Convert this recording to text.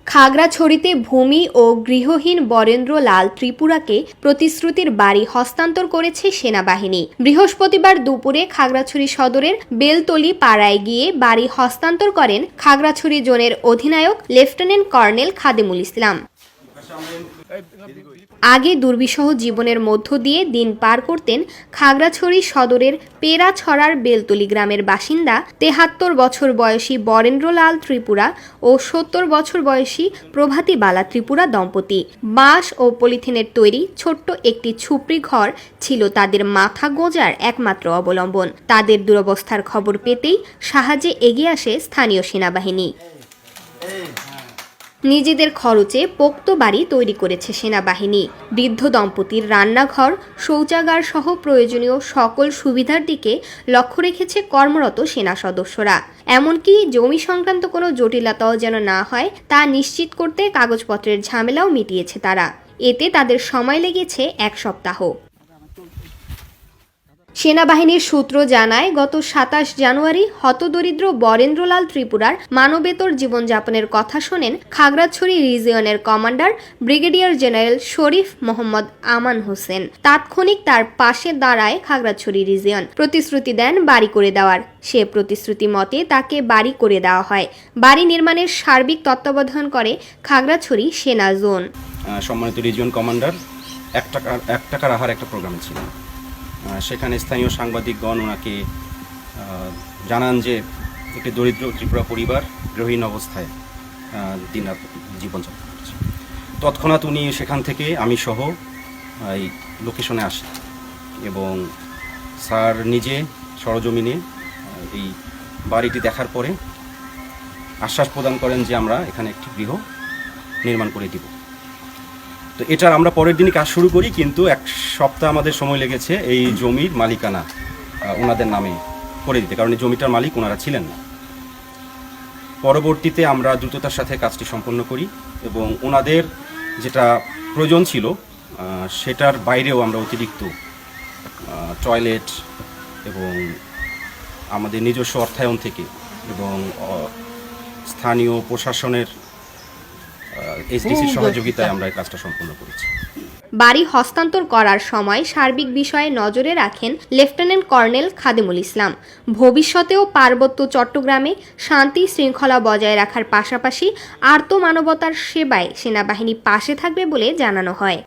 খাগড়াছড়িতে ভূমি ও গৃহহীন বরেন্দ্র লাল ত্রিপুরাকে প্রতিশ্রুতির বাড়ি হস্তান্তর করেছে সেনাবাহিনী। বৃহস্পতিবার দুপুরে খাগড়াছড়ি সদরের বেলতলি পাড়ায় গিয়ে বাড়ি হস্তান্তর করেন খাগড়াছড়ি জোনের অধিনায়ক লেফটেন্যান্ট কর্নেল খাদেমুল ইসলাম। আগে দুর্বিষহ জীবনের মধ্য দিয়ে দিন পার করতেন খাগড়াছড়ি সদরের পেরাছড়ার বেলতলি গ্রামের বাসিন্দা ৭৩ বছর বয়সী বরেন্দ্রলাল ত্রিপুরা ও ৭০ বছর বয়সী প্রভাতী বালা ত্রিপুরা দম্পতি। বাঁশ ও পলিথিনের তৈরি ছোট্ট একটি ছুপড়ি ঘর ছিল তাদের মাথা গোঁজার একমাত্র অবলম্বন। তাদের দুরবস্থার খবর পেতেই সাহায্যে এগিয়ে আসে স্থানীয় সেনাবাহিনী। নিজেদের খরচে পোক্ত বাড়ি তৈরি করেছে সেনাবাহিনী। বৃদ্ধ দম্পতির রান্নাঘর, শৌচাগার সহ প্রয়োজনীয় সকল সুবিধার দিকে লক্ষ্য রেখেছে কর্মরত সেনা সদস্যরা। এমনকি জমি সংক্রান্ত কোনো জটিলতাও যেন না হয় তা নিশ্চিত করতে কাগজপত্রের ঝামেলাও মিটিয়েছে তারা। এতে তাদের সময় লেগেছে ১ সপ্তাহ। সেনাবাহিনীর সূত্র জানায়, গত ২৭ জানুয়ারি হতদরিদ্র বরেন্দ্রলাল ত্রিপুরার মানবেতর জীবনযাপনের কথা শোনেন খাগড়াছড়ি রিজিয়নের কমান্ডার ব্রিগেডিয়ার জেনারেল শরীফ মোহাম্মদ আমান হোসেন। তাৎক্ষণিক তার পাশে দাঁড়ায় খাগড়াছড়ি রিজিয়ন। প্রতিশ্রুতি দেন বাড়ি করে দেওয়ার। সে প্রতিশ্রুতি মতে তাকে বাড়ি করে দেওয়া হয়। বাড়ি নির্মাণের সার্বিক তত্ত্বাবধান করে খাগড়াছড়ি সেনা জোন। সম্মানিত রিজিয়ন কমান্ডার এক টাকার আহার একটা প্রোগ্রামে ছিলেন। সেখানে স্থানীয় সাংবাদিকগণ ওনাকে জানান যে একটি দরিদ্র ত্রিপুরা পরিবার গৃহহীন অবস্থায় দিনরাত জীবনযাপন করছে। তৎক্ষণাৎ উনি সেখান থেকে আমি সহ এই লোকেশনে আসি এবং স্যার নিজে সরজমিনে এই বাড়িটি দেখার পরে আশ্বাস প্রদান করেন যে আমরা এখানে একটি গৃহ নির্মাণ করে দিব। তো এটার আমরা পরের দিনই কাজ শুরু করি, কিন্তু ১ সপ্তাহ আমাদের সময় লেগেছে এই জমির মালিকানা ওনাদের নামে করে দিতে, কারণ এই জমিটার মালিক ওনারা ছিলেন না। পরবর্তীতে আমরা দ্রুততার সাথে কাজটি সম্পন্ন করি এবং ওনাদের যেটা প্রয়োজন ছিল সেটার বাইরেও আমরা অতিরিক্ত টয়লেট এবং আমাদের নিজস্ব অর্থায়ন থেকে এবং স্থানীয় প্রশাসনের এসডিসির সহযোগিতায় আমরা এই কাজটা সম্পন্ন করেছি। বাড়ি হস্তান্তর করার সময় সার্বিক বিষয়ে নজরে রাখেন লেফটেন্যান্ট কর্নেল খাদেমুল ইসলাম। ভবিষ্যতেও পার্বত্য চট্টগ্রামে শান্তি শৃঙ্খলা বজায় রাখার পাশাপাশি আর্ত মানবতার সেবায় সেনাবাহিনী পাশে থাকবে বলে জানানো হয়।